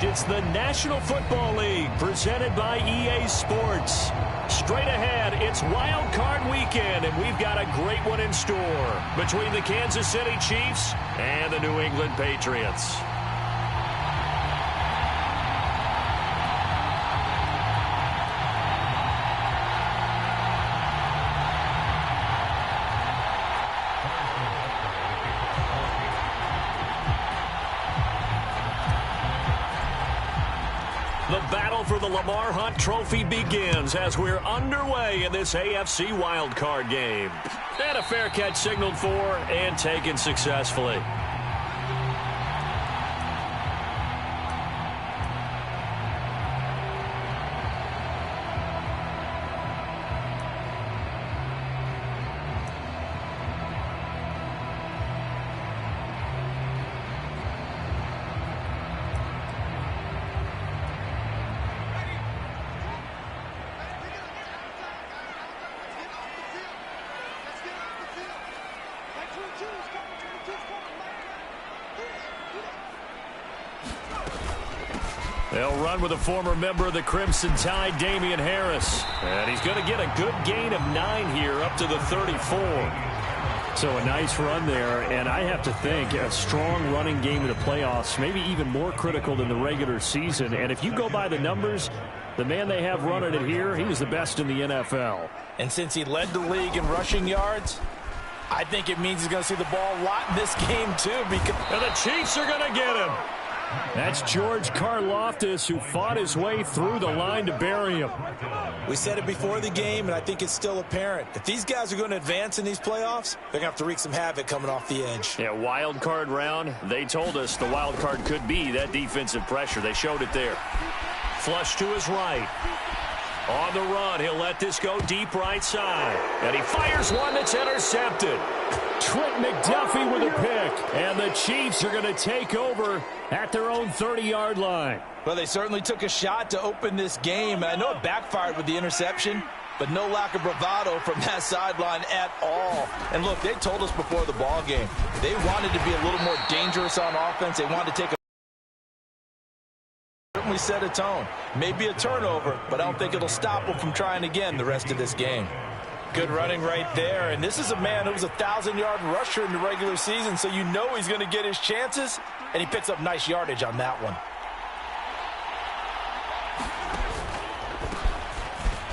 It's the National Football League presented by EA Sports. Straight ahead, it's Wild Card Weekend, and we've got a great one in store between the Kansas City Chiefs and the New England Patriots. The battle for the Lamar Hunt Trophy begins as we're underway in this AFC wildcard game. And a fair catch signaled for and taken successfully. They'll run with a former member of the Crimson Tide, Damian Harris. And he's going to get a good gain of 9 here up to the 34. So a nice run there, and I have to think a strong running game in the playoffs, maybe even more critical than the regular season. And if you go by the numbers, the man they have running it here, he was the best in the NFL. And since he led the league in rushing yards, I think it means he's going to see the ball a lot in this game too. And the Chiefs are going to get him. That's George Karlaftis, who fought his way through the line to bury him. We said it before the game, and I think it's still apparent. If these guys are going to advance in these playoffs, they're going to have to wreak some havoc coming off the edge. Yeah, wild card round. They told us the wild card could be that defensive pressure. They showed it there. Flush to his right. On the run, he'll let this go deep right side. And he fires one that's intercepted. Trent McDuffie with a pick. And the Chiefs are going to take over at their own 30-yard line. Well, they certainly took a shot to open this game. And I know it backfired with the interception, but no lack of bravado from that sideline at all. And look, they told us before the ball game, they wanted to be a little more dangerous on offense. They wanted to take a certainly set a tone. Maybe a turnover, but I don't think it'll stop them from trying again the rest of this game. Good running right there, and this is a man who was a 1,000-yard rusher in the regular season, so you know he's going to get his chances, and he picks up nice yardage on that one.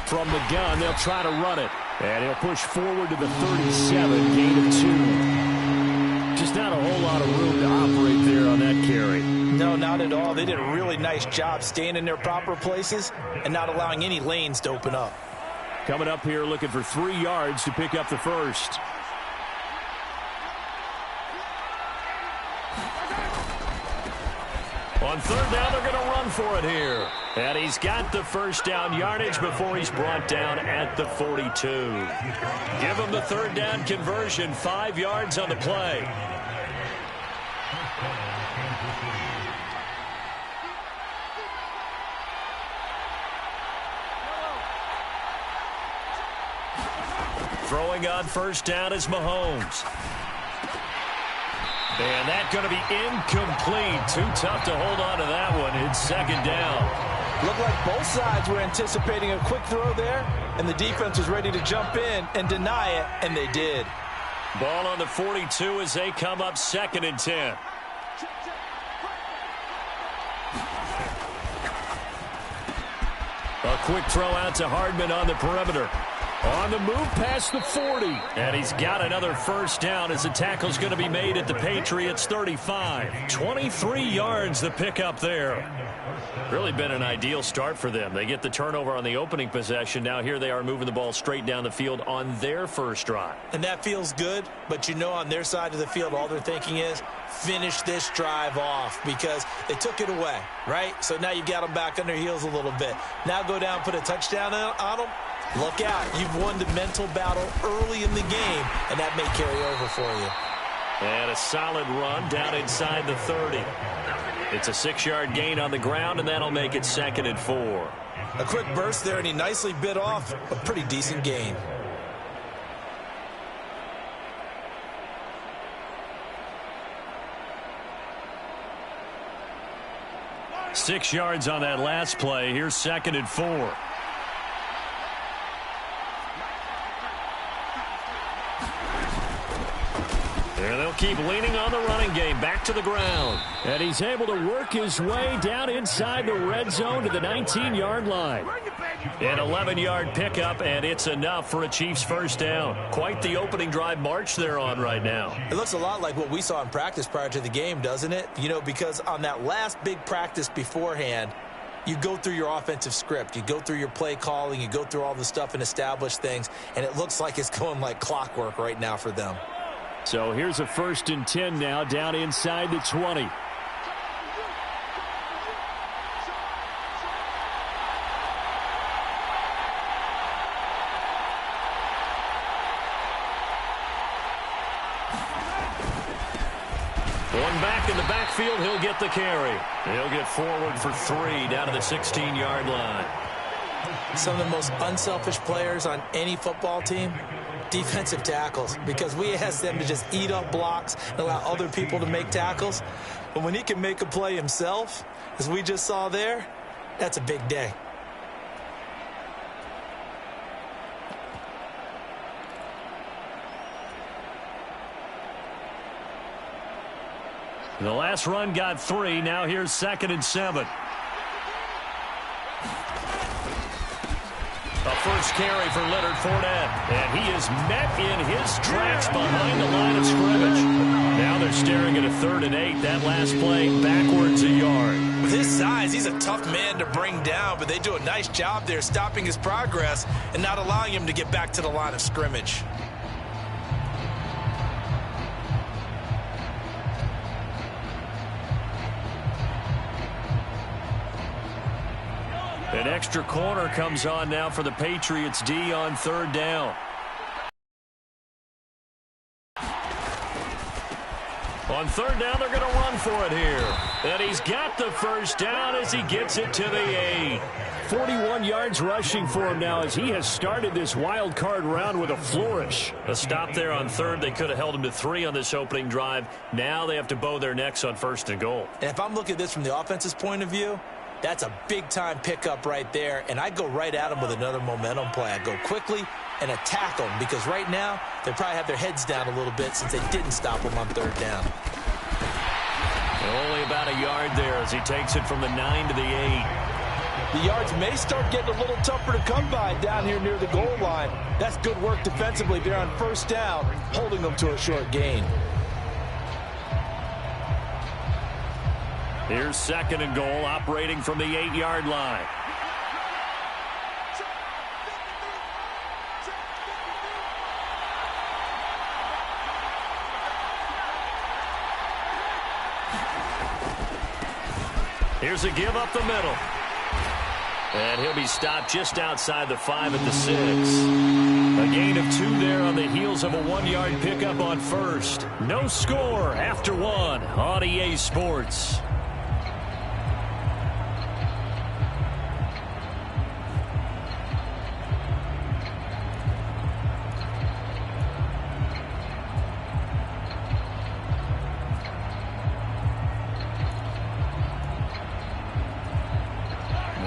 From the gun, they'll try to run it, and he'll push forward to the 37, gain of 2. Just not a whole lot of room to operate there on that carry. No, not at all. They did a really nice job staying in their proper places and not allowing any lanes to open up. Coming up here looking for 3 yards to pick up the first. On third down, they're going to run for it here. And he's got the first down yardage before he's brought down at the 42. Give him the third down conversion, 5 yards on the play. Throwing on first down is Mahomes. And that's going to be incomplete. Too tough to hold on to that one. It's second down. Looked like both sides were anticipating a quick throw there, and the defense was ready to jump in and deny it, and they did. Ball on the 42 as they come up 2nd and 10. A quick throw out to Hardman on the perimeter. On the move past the 40. And he's got another first down as the tackle's going to be made at the Patriots 35. 23 yards the pickup there. Really been an ideal start for them. They get the turnover on the opening possession. Now here they are moving the ball straight down the field on their first drive. And that feels good, but you know on their side of the field all they're thinking is finish this drive off because they took it away, right? So now you've got them back on their heels a little bit. Now go down, put a touchdown on them. Look out. You've won the mental battle early in the game, and that may carry over for you. And a solid run down inside the 30. It's a 6-yard gain on the ground, and that'll make it 2nd and 4. A quick burst there, and he nicely bit off a pretty decent gain. 6 yards on that last play. Here's 2nd and 4. There they'll keep leaning on the running game. Back to the ground. And he's able to work his way down inside the red zone to the 19-yard line. An 11-yard pickup, and it's enough for a Chiefs first down. Quite the opening drive march they're on right now. It looks a lot like what we saw in practice prior to the game, doesn't it? You know, because on that last big practice beforehand, you go through your offensive script. You go through your play calling. You go through all the stuff and establish things, and it looks like it's going like clockwork right now for them. So here's a 1st and 10 now down inside the 20. One back in the backfield, he'll get the carry. He'll get forward for 3 down to the 16-yard line. Some of the most unselfish players on any football team, defensive tackles, because we ask them to just eat up blocks and allow other people to make tackles. But when he can make a play himself, as we just saw there, that's a big day. The last run got 3. Now here's 2nd and 7. A first carry for Leonard Fournette. And he is met in his tracks behind the line of scrimmage. Now they're staring at a 3rd and 8. That last play backwards a yard. With his size, he's a tough man to bring down, but they do a nice job there stopping his progress and not allowing him to get back to the line of scrimmage. An extra corner comes on now for the Patriots D on 3rd down. On 3rd down, they're going to run for it here. And he's got the first down as he gets it to the 8. 41 yards rushing for him now as he has started this wild card round with a flourish. A stop there on 3rd. They could have held him to 3 on this opening drive. Now they have to bow their necks on 1st and goal. And if I'm looking at this from the offense's point of view, that's a big-time pickup right there, and I go right at them with another momentum play. I go quickly and attack them because right now they probably have their heads down a little bit since they didn't stop them on 3rd down. Only about a yard there as he takes it from the 9 to the 8. The yards may start getting a little tougher to come by down here near the goal line. That's good work defensively there on 1st down, holding them to a short gain. Here's 2nd and goal, operating from the 8-yard line. Here's a give up the middle. And he'll be stopped just outside the 5 at the 6. A gain of 2 there on the heels of a 1-yard pickup on 1st. No score after 1 on EA Sports.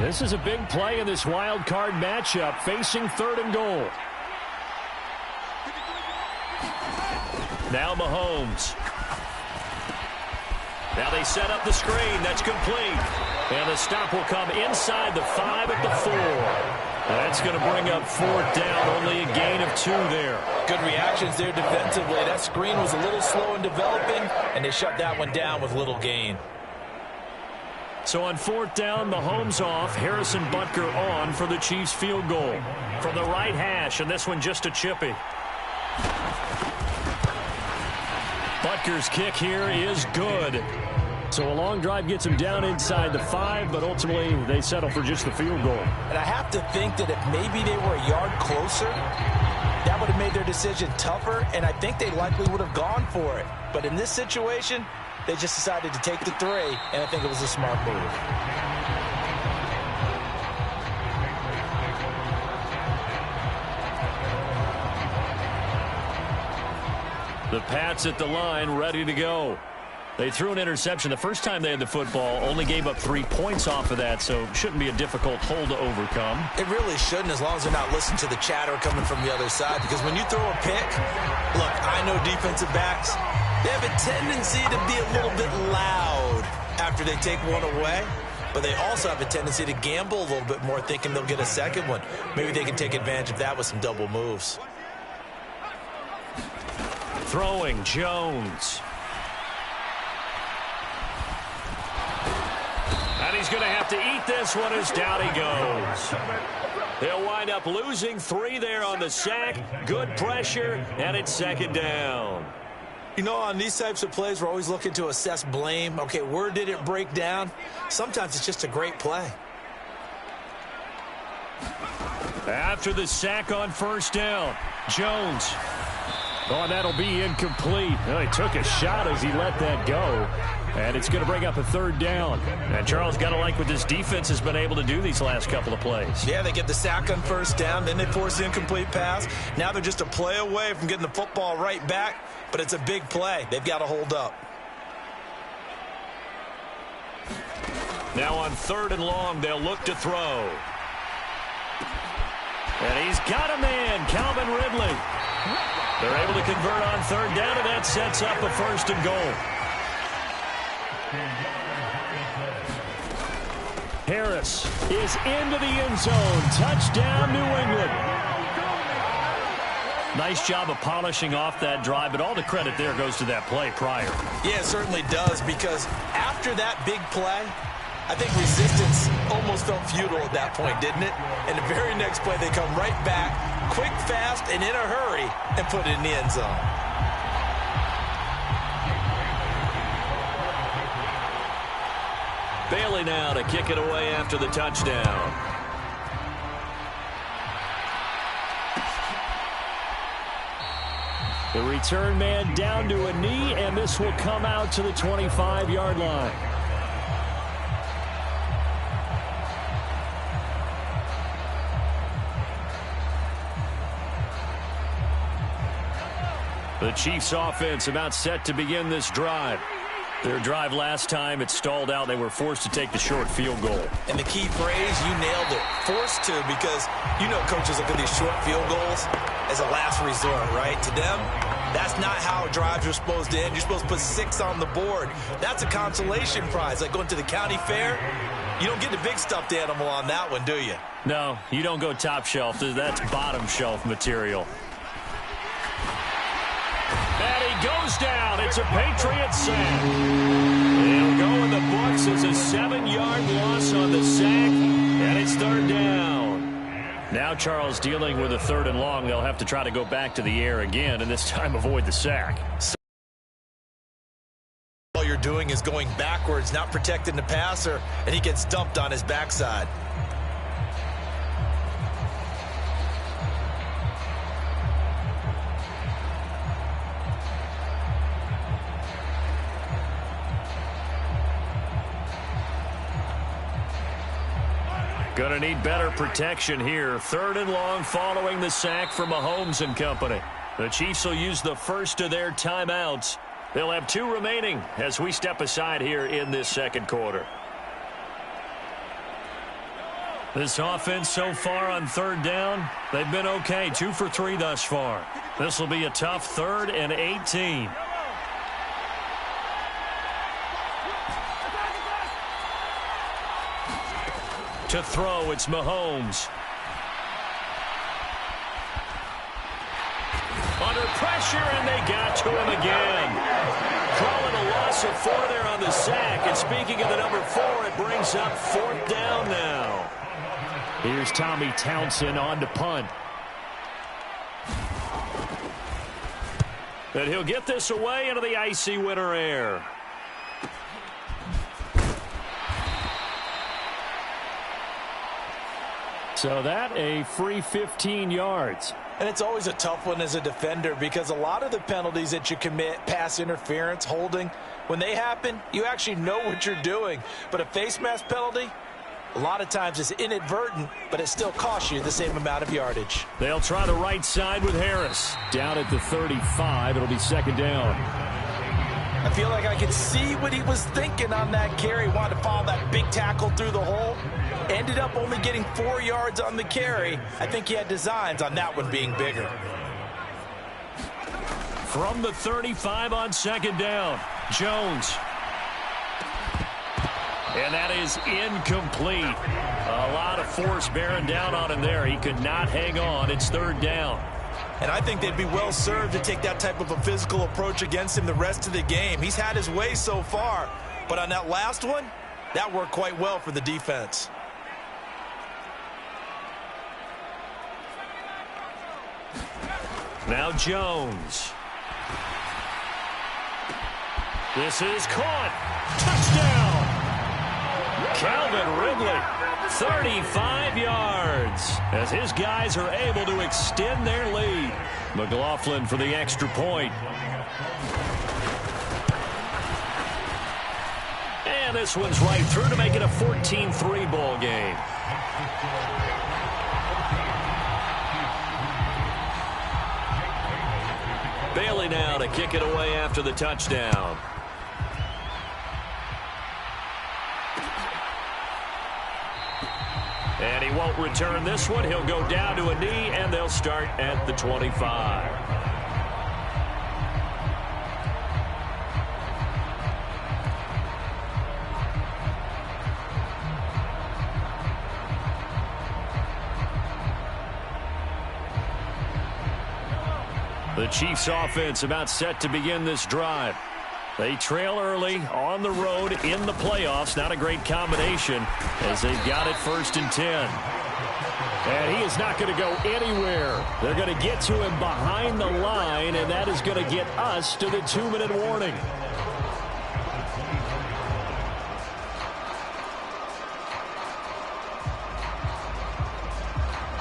This is a big play in this wild card matchup, facing 3rd and goal. Now Mahomes. Now they set up the screen. That's complete. And the stop will come inside the 5 at the 4. That's going to bring up 4th down. Only a gain of 2 there. Good reactions there defensively. That screen was a little slow in developing, and they shut that one down with little gain. So on 4th down, Mahomes off, Harrison Butker on for the Chiefs field goal. From the right hash, and this one just a chippy. Butker's kick here is good. So a long drive gets him down inside the 5, but ultimately they settle for just the field goal. And I have to think that if maybe they were a yard closer, that would have made their decision tougher, and I think they likely would have gone for it. But in this situation, they just decided to take the 3, and I think it was a smart move. The Pats at the line, ready to go. They threw an interception. The first time they had the football, only gave up 3 points off of that, so shouldn't be a difficult hole to overcome. It really shouldn't, as long as they're not listening to the chatter coming from the other side. Because when you throw a pick, look, I know defensive backs, they have a tendency to be a little bit loud after they take one away. But they also have a tendency to gamble a little bit more, thinking they'll get a second one. Maybe they can take advantage of that with some double moves. Throwing, Jones. And he's going to have to eat this one as down he goes. They'll wind up losing 3 there on the sack. Good pressure, and it's second down. You know, on these types of plays, we're always looking to assess blame. Okay, where did it break down? Sometimes it's just a great play. After the sack on first down, Jones. Oh, and that'll be incomplete. Well, he took a shot as he let that go. And it's going to bring up a third down. And Charles, got to like what this defense has been able to do these last couple of plays. Yeah, they get the sack on first down, then they force the incomplete pass. Now they're just a play away from getting the football right back, but it's a big play. They've got to hold up. Now on 3rd and long, they'll look to throw. And he's got a man, Calvin Ridley. They're able to convert on 3rd down, and that sets up a 1st and goal. Harris is into the end zone. Touchdown, New England. Nice job of polishing off that drive, but all the credit there goes to that play prior. Yeah, it certainly does, because after that big play, I think resistance almost felt futile at that point, didn't it? And the very next play, they come right back, quick, fast, and in a hurry, and put it in the end zone. Bailey now to kick it away after the touchdown. The return man down to a knee, and this will come out to the 25-yard line. The Chiefs offense about set to begin this drive. Their drive last time, it stalled out. They were forced to take the short field goal. And the key phrase, you nailed it. Forced to, because you know coaches look at these short field goals as a last resort, right? To them, that's not how drives are supposed to end. You're supposed to put 6 on the board. That's a consolation prize. Like going to the county fair, you don't get the big stuffed animal on that one, do you? No, you don't go top shelf. That's bottom shelf material. And he goes down. It's a Patriots sack. It'll go in the books as a 7-yard loss on the sack, and it's 3rd down. Now Charles dealing with a 3rd and long. They'll have to try to go back to the air again, and this time avoid the sack. All you're doing is going backwards, not protecting the passer, and he gets dumped on his backside. Going to need better protection here. 3rd and long following the sack from Mahomes and company. The Chiefs will use the first of their timeouts. They'll have 2 remaining as we step aside here in this second quarter. This offense so far on 3rd down, they've been okay. 2 for 3 thus far. This will be a tough 3rd and 18. To throw, it's Mahomes. Under pressure, and they got to him again. Calling a loss of 4 there on the sack. And speaking of the number 4, it brings up 4th down now. Here's Tommy Townsend on to punt. And he'll get this away into the icy winter air. So that a free 15 yards. And it's always a tough one as a defender, because a lot of the penalties that you commit, pass interference, holding, when they happen, you actually know what you're doing. But a face mask penalty, a lot of times it's inadvertent, but it still costs you the same amount of yardage. They'll try the right side with Harris. Down at the 35, it'll be 2nd down. I feel like I could see what he was thinking on that carry. Wanted to follow that big tackle through the hole. Ended up only getting 4 yards on the carry. I think he had designs on that one being bigger. From the 35 on second down, Jones. And that is incomplete. A lot of force bearing down on him there. He could not hang on. It's third down. And I think they'd be well served to take that type of a physical approach against him the rest of the game. He's had his way so far. But on that last one, that worked quite well for the defense. Now Jones. This is caught. Touchdown. Calvin Ridley, 35 yards, as his guys are able to extend their lead. McLaughlin for the extra point. And this one's right through to make it a 14-3 ball game. Bailey now to kick it away after the touchdown. And he won't return this one. He'll go down to a knee, and they'll start at the 25. The Chiefs offense about set to begin this drive. They trail early on the road in the playoffs. Not a great combination as they've got it 1st and 10. And he is not going to go anywhere. They're going to get to him behind the line, and that is going to get us to the 2-minute warning.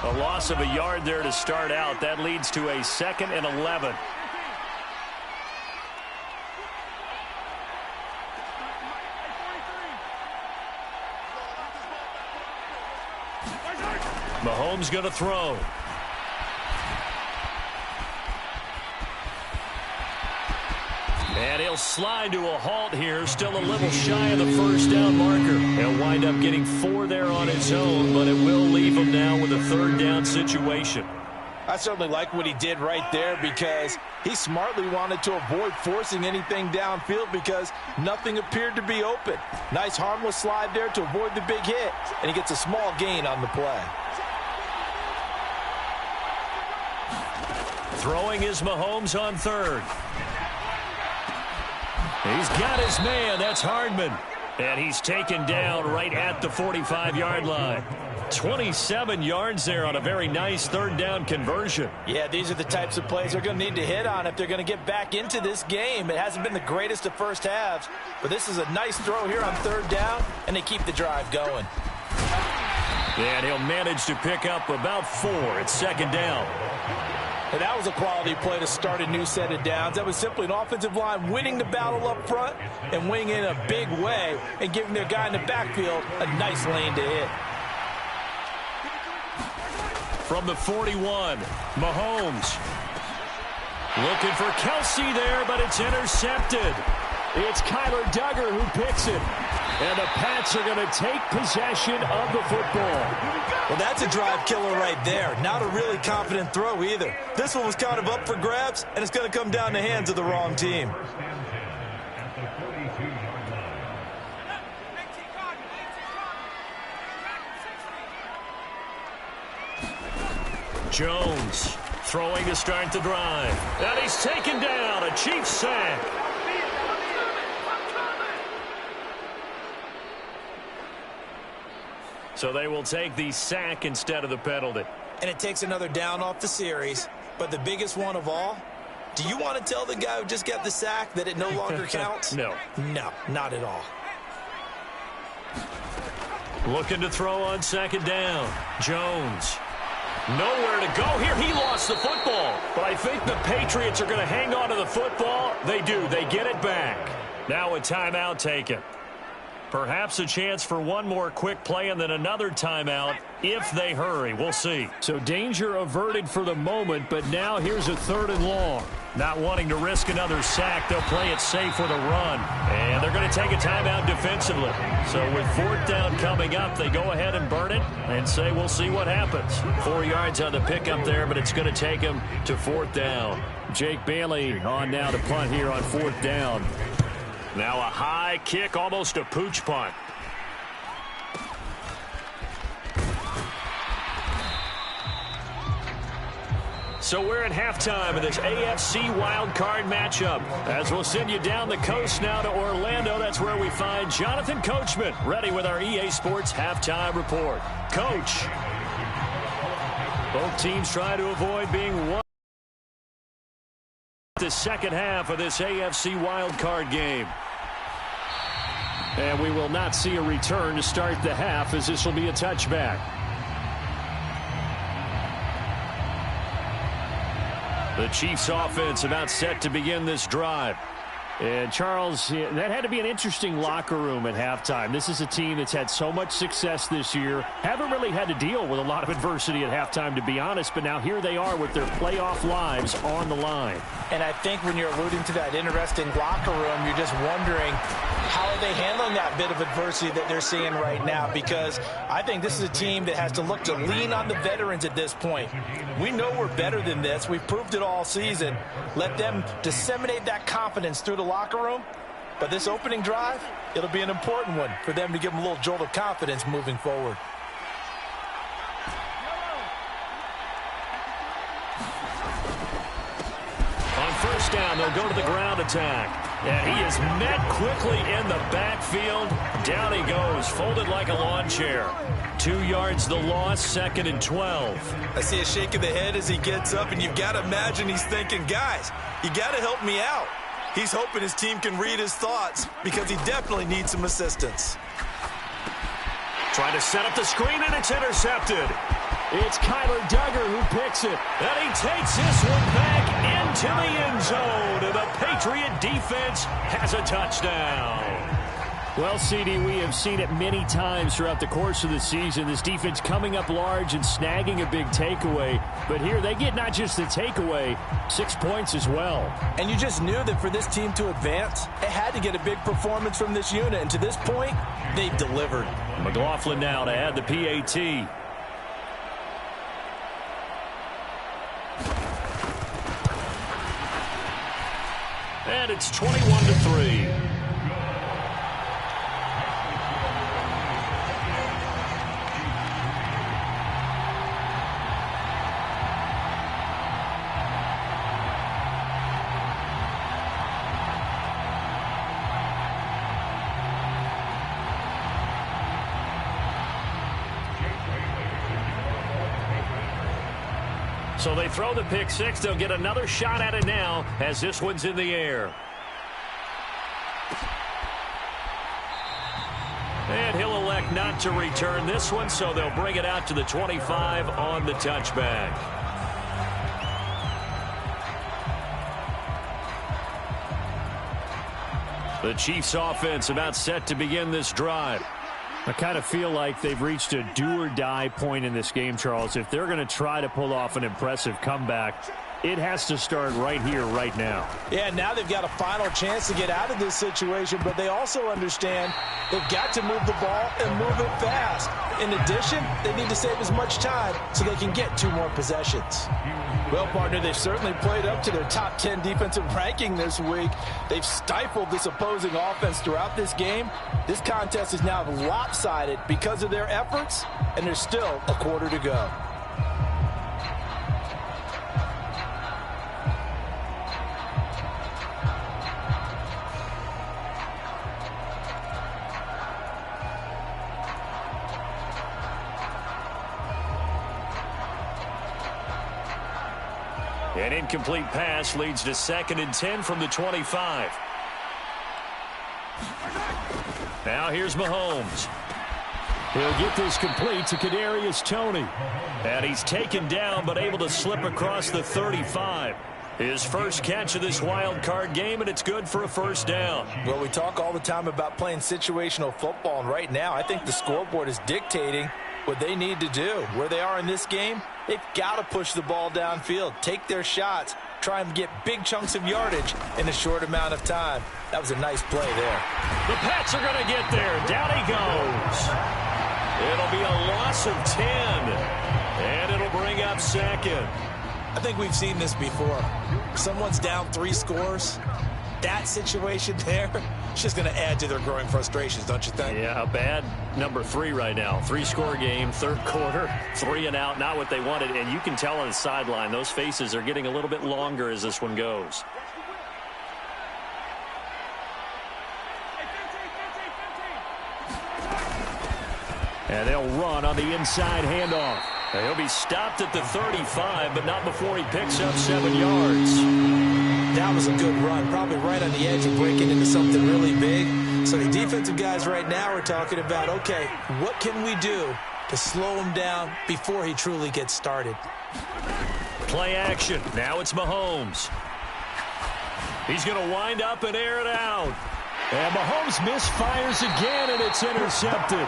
A loss of a yard there to start out. That leads to a 2nd and 11. Mahomes going to throw. And he'll slide to a halt here. Still a little shy of the 1st down marker. He'll wind up getting 4 there on his own, but it will leave him now with a 3rd down situation. I certainly like what he did right there because he smartly wanted to avoid forcing anything downfield because nothing appeared to be open. Nice harmless slide there to avoid the big hit, and he gets a small gain on the play. Throwing is Mahomes on 3rd. He's got his man. That's Hardman. And he's taken down right at the 45-yard line. 27 yards there on a very nice 3rd down conversion. Yeah, these are the types of plays they're going to need to hit on if they're going to get back into this game. It hasn't been the greatest of first halves, but this is a nice throw here on 3rd down, and they keep the drive going. And he'll manage to pick up about 4 at 2nd down. And that was a quality play to start a new set of downs. That was simply an offensive line winning the battle up front and winning in a big way and giving their guy in the backfield a nice lane to hit. From the 41, Mahomes. Looking for Kelsey there, but it's intercepted. It's Kyler Duggar who picks it. And the Pats are going to take possession of the football. Well, that's a drive killer right there. Not a really confident throw either. This one was kind of up for grabs, and it's going to come down the hands of the wrong team. Jones throwing to start the drive. And he's taken down. A Chiefs sack. So they will take the sack instead of the penalty. And it takes another down off the series. But the biggest one of all, do you want to tell the guy who just got the sack that it no longer counts? No. No, not at all. Looking to throw on 2nd down. Jones. Nowhere to go here. He lost the football. But I think the Patriots are going to hang on to the football. They do. They get it back. Now a timeout taken. Perhaps a chance for one more quick play and then another timeout if they hurry. We'll see. So danger averted for the moment, but now here's a 3rd and long. Not wanting to risk another sack, they'll play it safe with a run. And they're going to take a timeout defensively. So with 4th down coming up, they go ahead and burn it and say we'll see what happens. 4 yards on the pickup there, but it's going to take them to 4th down. Jake Bailey on now to punt here on 4th down. Now a high kick, almost a pooch punt. So we're at halftime of this AFC wildcard matchup. As we'll send you down the coast now to Orlando, that's where we find Jonathan Coachman, ready with our EA Sports halftime report. Coach. Both teams try to avoid being one. The second half of this AFC wildcard game. And we will not see a return to start the half, as this will be a touchback. The Chiefs offense about set to begin this drive. And Charles, that had to be an interesting locker room at halftime. This is a team that's had so much success this year. Haven't really had to deal with a lot of adversity at halftime, to be honest. But now here they are with their playoff lives on the line. And I think when you're alluding to that interesting locker room, you're just wondering how are they handling that bit of adversity that they're seeing right now? Because I think this is a team that has to look to lean on the veterans at this point. We know we're better than this. We've proved it all season. Let them disseminate that confidence through the locker room. But this opening drive, it'll be an important one for them to give them a little jolt of confidence moving forward. On 1st down, they'll go to the ground attack. And he is met quickly in the backfield. Down he goes, folded like a lawn chair. 2 yards the loss, 2nd and 12. I see a shake of the head as he gets up, and you've got to imagine he's thinking, guys, you got to help me out. He's hoping his team can read his thoughts because he definitely needs some assistance. Trying to set up the screen, and it's intercepted. It's Kyler Duggar who picks it. And he takes this one back into the end zone. And the Patriot defense has a touchdown. Well, CD, we have seen it many times throughout the course of the season. This defense coming up large and snagging a big takeaway. But here they get not just the takeaway, 6 points as well. And you just knew that for this team to advance, it had to get a big performance from this unit. And to this point, they've delivered. McLaughlin now to add the PAT. And it's 21-3. So they throw the pick six. They'll get another shot at it now as this one's in the air. And he'll elect not to return this one, so they'll bring it out to the 25 on the touchback. The Chiefs offense about set to begin this drive. I kind of feel like they've reached a do-or-die point in this game, Charles. If they're going to try to pull off an impressive comeback, it has to start right here, right now. Yeah, now they've got a final chance to get out of this situation, but they also understand they've got to move the ball and move it fast. In addition, they need to save as much time so they can get 2 more possessions. Well, partner, they've certainly played up to their top 10 defensive ranking this week. They've stifled this opposing offense throughout this game. This contest is now lopsided because of their efforts, and there's still a quarter to go. An incomplete pass leads to 2nd and 10 from the 25. Now here's Mahomes. He'll get this complete to Kadarius Toney. And he's taken down but able to slip across the 35. His first catch of this wild card game, and it's good for a first down. Well, we talk all the time about playing situational football, and right now I think the scoreboard is dictating what they need to do. Where they are in this game, they've got to push the ball downfield, take their shots, try and get big chunks of yardage in a short amount of time. That was a nice play there. The Pats are going to get there. Down he goes. It'll be a loss of 10, and it'll bring up second. I think we've seen this before. Someone's down 3 scores. That situation there, it's just going to add to their growing frustrations, don't you think? Yeah, bad number 3 right now. 3-score game, third quarter, 3 and out, not what they wanted. And you can tell on the sideline, those faces are getting a little bit longer as this one goes. And they'll run on the inside handoff. He'll be stopped at the 35, but not before he picks up 7 yards. That was a good run, probably right on the edge of breaking into something really big. So the defensive guys right now are talking about, okay, what can we do to slow him down before he truly gets started? Play action. Now it's Mahomes. He's going to wind up and air it out. And Mahomes misfires again, and it's intercepted.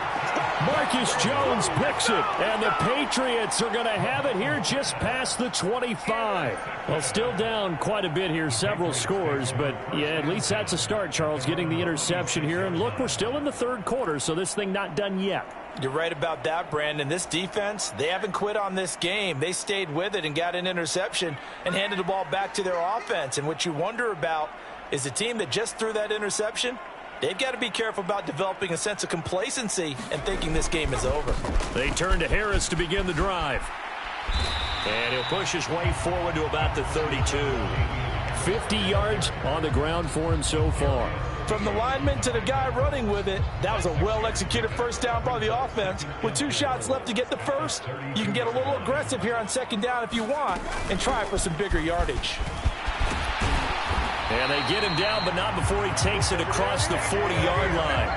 Marcus Jones picks it, and the Patriots are going to have it here just past the 25. Well, still down quite a bit here, several scores, but yeah, at least that's a start, Charles, getting the interception here. And look, we're still in the third quarter, so this thing not done yet. You're right about that, Brandon. This defense, they haven't quit on this game. They stayed with it and got an interception and handed the ball back to their offense. And what you wonder about is the team that just threw that interception, they've got to be careful about developing a sense of complacency and thinking this game is over. They turn to Harris to begin the drive. And he'll push his way forward to about the 32. 50 yards on the ground for him so far. From the lineman to the guy running with it, that was a well-executed first down by the offense. With 2 shots left to get the first, you can get a little aggressive here on second down if you want and try for some bigger yardage. And they get him down, but not before he takes it across the 40-yard line.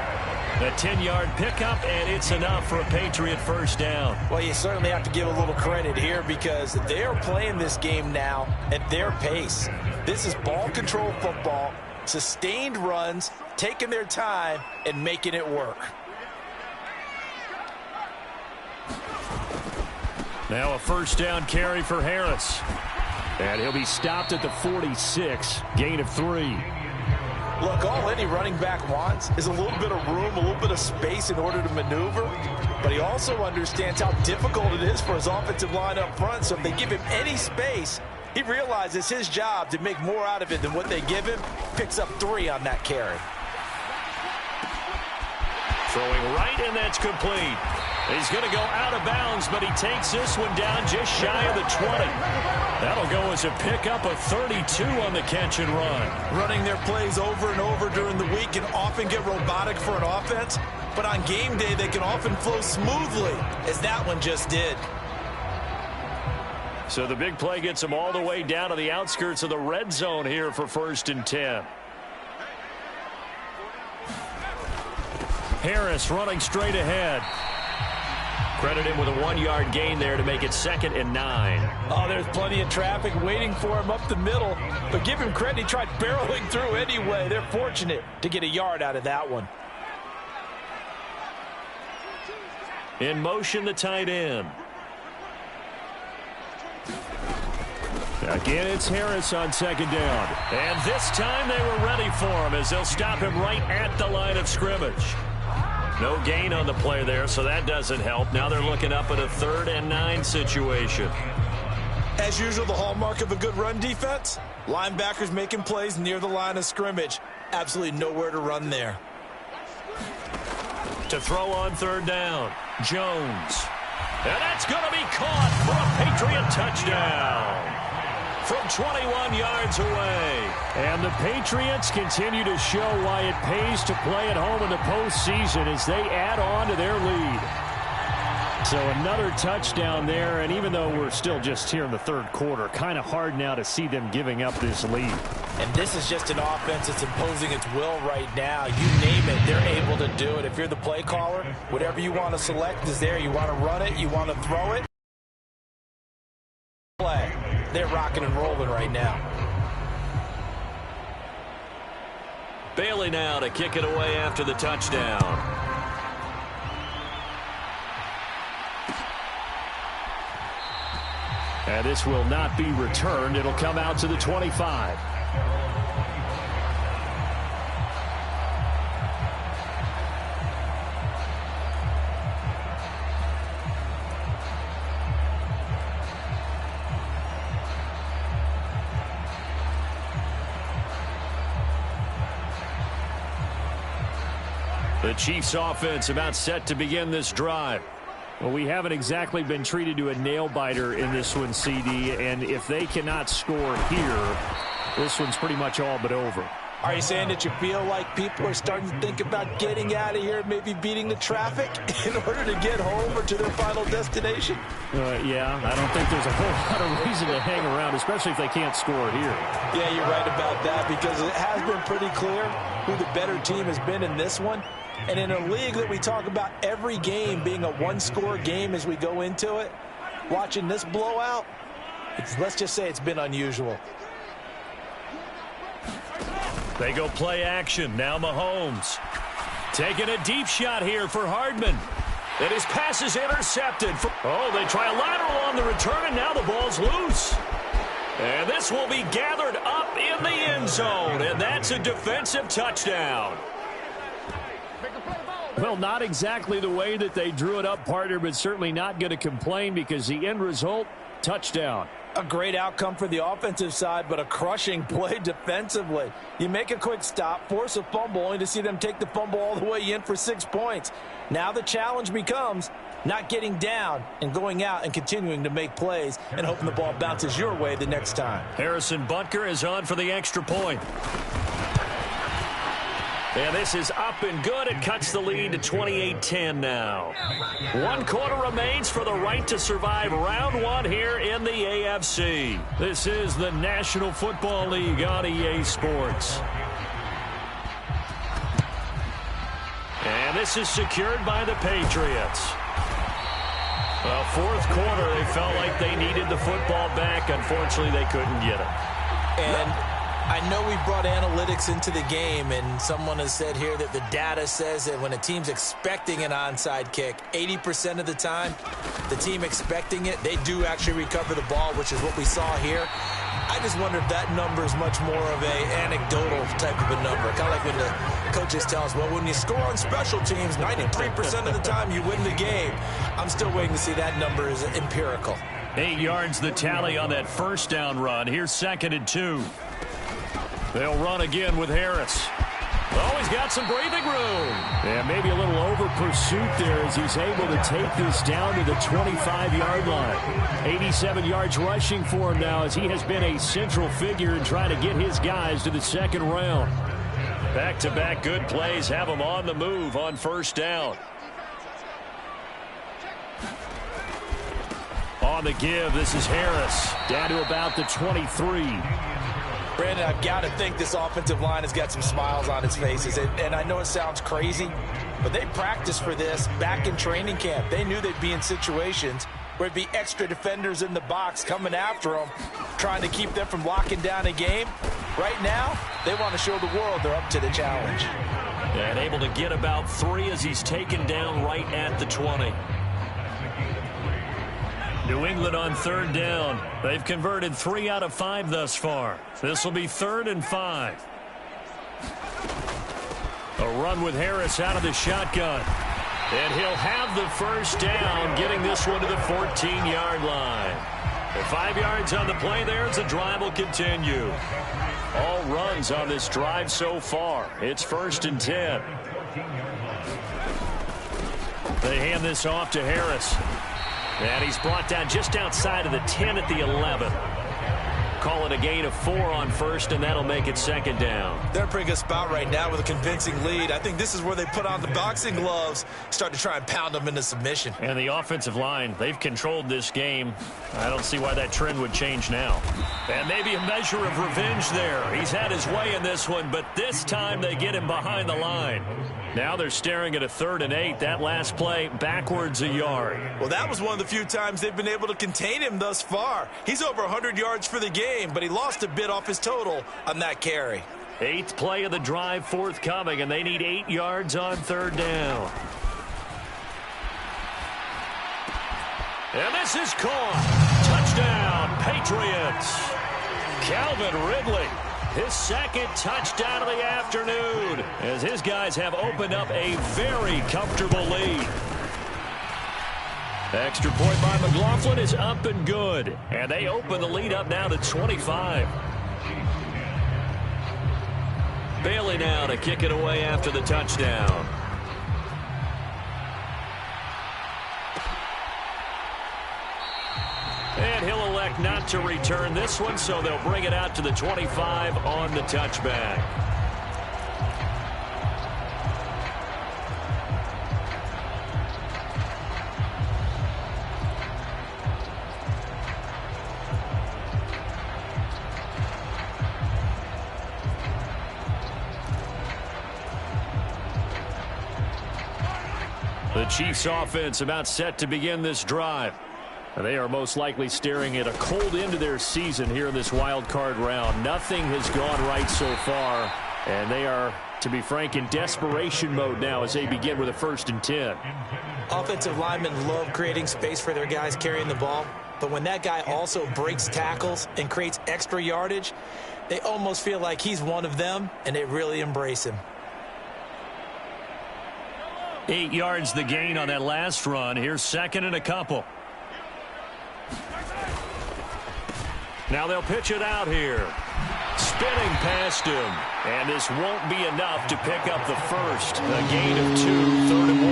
A 10-yard pickup, and it's enough for a Patriot first down. Well, you certainly have to give a little credit here because they are playing this game now at their pace. This is ball control football, sustained runs, taking their time, and making it work. Now a first down carry for Harris. And he'll be stopped at the 46, gain of 3. Look, all any running back wants is a little bit of room, a little bit of space in order to maneuver. But he also understands how difficult it is for his offensive line up front. So if they give him any space, he realizes his job to make more out of it than what they give him. Picks up 3 on that carry. Throwing right, and that's complete. He's going to go out of bounds, but he takes this one down just shy of the 20. That'll go as a pickup of 32 on the catch and run. Running their plays over and over during the week can often get robotic for an offense, but on game day they can often flow smoothly, as that one just did. So the big play gets him all the way down to the outskirts of the red zone here for 1st and 10. Harris running straight ahead. Credit him with a 1-yard gain there to make it 2nd and 9. Oh, there's plenty of traffic waiting for him up the middle. But give him credit, he tried barreling through anyway. They're fortunate to get a yard out of that one. In motion, the tight end. Again, it's Harris on 2nd down. And this time they were ready for him as they'll stop him right at the line of scrimmage. No gain on the play there, so that doesn't help. Now they're looking up at a 3rd and 9 situation. As usual, the hallmark of a good run defense, linebackers making plays near the line of scrimmage. Absolutely nowhere to run there. To throw on 3rd down, Jones. And that's going to be caught for a Patriot touchdown from 21 yards away. And the Patriots continue to show why it pays to play at home in the postseason as they add on to their lead. So another touchdown there, and even though we're still just here in the third quarter, kind of hard now to see them giving up this lead. And this is just an offense that's imposing its will right now. You name it, they're able to do it. If you're the play caller, whatever you want to select is there. You want to run it, you want to throw it. Play. they're rocking and rolling right now. Bailey now to kick it away after the touchdown. And this will not be returned. It'll come out to the 25. The Chiefs offense about set to begin this drive. Well, we haven't exactly been treated to a nail-biter in this one, CD, and if they cannot score here, this one's pretty much all but over. Are you saying that you feel like people are starting to think about getting out of here, maybe beating the traffic in order to get home or to their final destination? Yeah, I don't think there's a whole lot of reason to hang around, especially if they can't score here. Yeah, you're right about that, because it has been pretty clear who the better team has been in this one. And in a league that we talk about every game being a one-score game as we go into it, watching this blowout, let's just say it's been unusual. They go play action. Now Mahomes. Taking a deep shot here for Hardman. And his pass is intercepted. They try a lateral on the return, and now the ball's loose. And this will be gathered up in the end zone, and that's a defensive touchdown. Well, not exactly the way that they drew it up, partner, but certainly not going to complain because the end result, touchdown. A great outcome for the offensive side, but a crushing play defensively. You make a quick stop, force a fumble, only to see them take the fumble all the way in for 6 points. Now the challenge becomes not getting down and going out and continuing to make plays and hoping the ball bounces your way the next time. Harrison Butker is on for the extra point. And this is up and good. It cuts the lead to 28-10 now. 1 quarter remains for the right to survive round 1 here in the AFC. This is the National Football League on EA Sports. And this is secured by the Patriots. Well, 4th quarter, they felt like they needed the football back. Unfortunately, they couldn't get it. And I know we brought analytics into the game, and someone has said here that the data says that when a team's expecting an onside kick, 80% of the time, the team expecting it, they do actually recover the ball, which is what we saw here. I just wonder if that number is much more of a anecdotal type of a number. Kind of like when the coaches tell us, well, when you score on special teams, 93% of the time you win the game. I'm still waiting to see that number is empirical. 8 yards the tally on that first down run. Here's 2nd and 2. They'll run again with Harris. Oh, he's got some breathing room. Yeah, maybe a little over pursuit there as he's able to take this down to the 25-yard line. 87 yards rushing for him now as he has been a central figure in trying to get his guys to the 2nd round. Back-to-back good plays have him on the move on first down. On the give, this is Harris. Down to about the 23. Brandon, I've got to think this offensive line has got some smiles on its faces. And I know it sounds crazy, but they practiced for this back in training camp. They knew they'd be in situations where it'd be extra defenders in the box coming after them, trying to keep them from locking down a game. Right now, they want to show the world they're up to the challenge. And able to get about 3 as he's taken down right at the 20. New England on 3rd down. They've converted 3 out of 5 thus far. This will be 3rd and 5. A run with Harris out of the shotgun. And he'll have the first down, getting this one to the 14-yard line. The 5 yards on the play there as the drive will continue. All runs on this drive so far. It's 1st and 10. They hand this off to Harris. And he's brought down just outside of the 10 at the 11. Call it a gain of 4 on first, and that'll make it 2nd down. They're in a pretty good spot right now with a convincing lead. I think this is where they put on the boxing gloves, start to try and pound them into submission. And the offensive line, they've controlled this game. I don't see why that trend would change now. And maybe a measure of revenge there. He's had his way in this one, but this time they get him behind the line. Now they're staring at a 3rd and 8. That last play backwards a yard. Well, that was one of the few times they've been able to contain him thus far. He's over 100 yards for the game, but he lost a bit off his total on that carry. 8th play of the drive forthcoming, and they need 8 yards on 3rd down. And this is caught. Touchdown, Patriots. Calvin Ridley, his 2nd touchdown of the afternoon, as his guys have opened up a very comfortable lead. Extra point by McLaughlin is up and good, and they open the lead up now to 25. Bailey now to kick it away after the touchdown. And he'll elect not to return this one, so they'll bring it out to the 25 on the touchback. The Chiefs offense about set to begin this drive. They are most likely staring at a cold end to their season here in this wild card round. Nothing has gone right so far, and they are, to be frank, in desperation mode now as they begin with a 1st and 10. Offensive linemen love creating space for their guys carrying the ball, but when that guy also breaks tackles and creates extra yardage, they almost feel like he's one of them, and they really embrace him. 8 yards the gain on that last run. Here's 2nd and a couple. Now they'll pitch it out here. Spinning past him. And this won't be enough to pick up the 1st. A gain of 2, 3rd and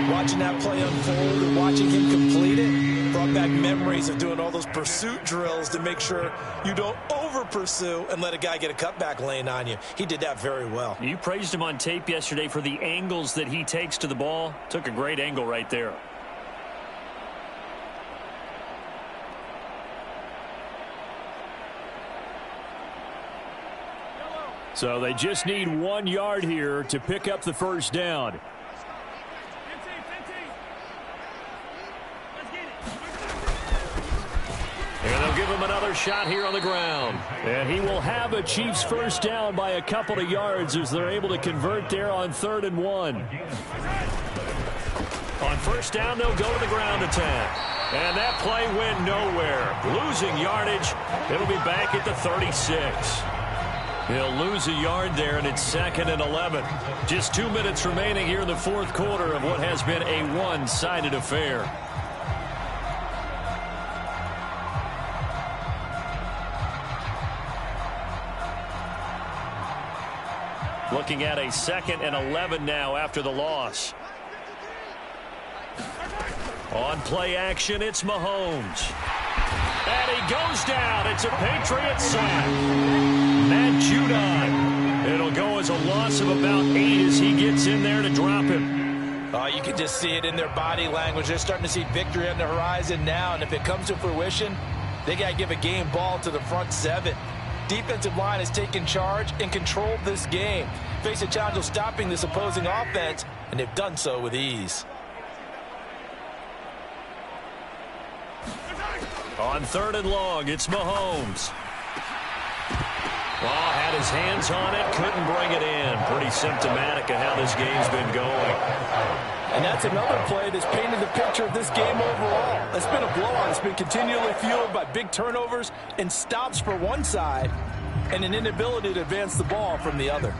1. Watching that play unfold and watching him complete it brought back memories of doing all those pursuit drills to make sure you don't over-pursue and let a guy get a cutback lane on you. He did that very well. You praised him on tape yesterday for the angles that he takes to the ball. Took a great angle right there. So they just need 1 yard here to pick up the 1st down. And they'll give him another shot here on the ground. And he will have a Chiefs 1st down by a couple of yards as they're able to convert there on 3rd and 1. On 1st down, they'll go to the ground attack. And that play went nowhere. Losing yardage. It'll be back at the 36. He'll lose a yard there, and it's 2nd and 11. Just 2 minutes remaining here in the 4th quarter of what has been a one-sided affair. Looking at a 2nd and 11 now after the loss. On play action, it's Mahomes. And he goes down. It's a Patriots sack. Matt Judon. It'll go as a loss of about 8 as he gets in there to drop him. Oh, you can just see it in their body language. They're starting to see victory on the horizon now, and if it comes to fruition, they got to give a game ball to the front 7. Defensive line has taken charge and controlled this game. Face a challenge of stopping this opposing offense, and they've done so with ease. On 3rd and long, it's Mahomes. Well, had his hands on it, couldn't bring it in. Pretty symptomatic of how this game's been going. And that's another play that's painted the picture of this game overall. It's been a blowout. It's been continually fueled by big turnovers and stops for one side and an inability to advance the ball from the other.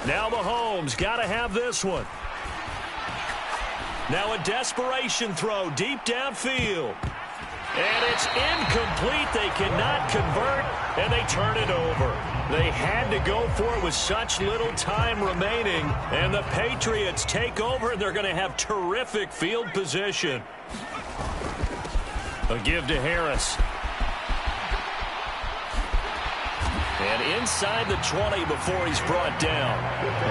Now Mahomes got to have this one. Now a desperation throw deep downfield. And it's incomplete. They cannot convert, and they turn it over. They had to go for it with such little time remaining, and the Patriots take over, and they're going to have terrific field position. A give to Harris. And inside the 20 before he's brought down.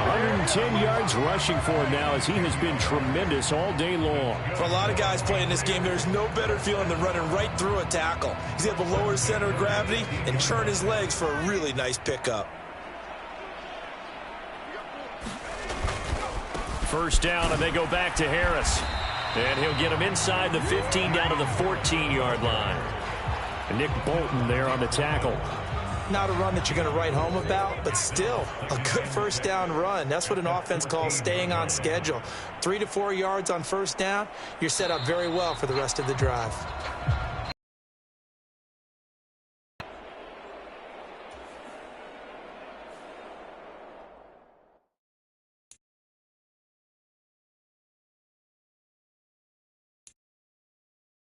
110 yards rushing for him now as he has been tremendous all day long. For a lot of guys playing this game, there's no better feeling than running right through a tackle. He's able to lower his center of gravity and turn his legs for a really nice pickup. First down, and they go back to Harris. And he'll get him inside the 15 down to the 14-yard line. And Nick Bolton there on the tackle. Not a run that you're going to write home about, but still a good first down run. That's what an offense calls staying on schedule. 3 to 4 yards on first down, you're set up very well for the rest of the drive.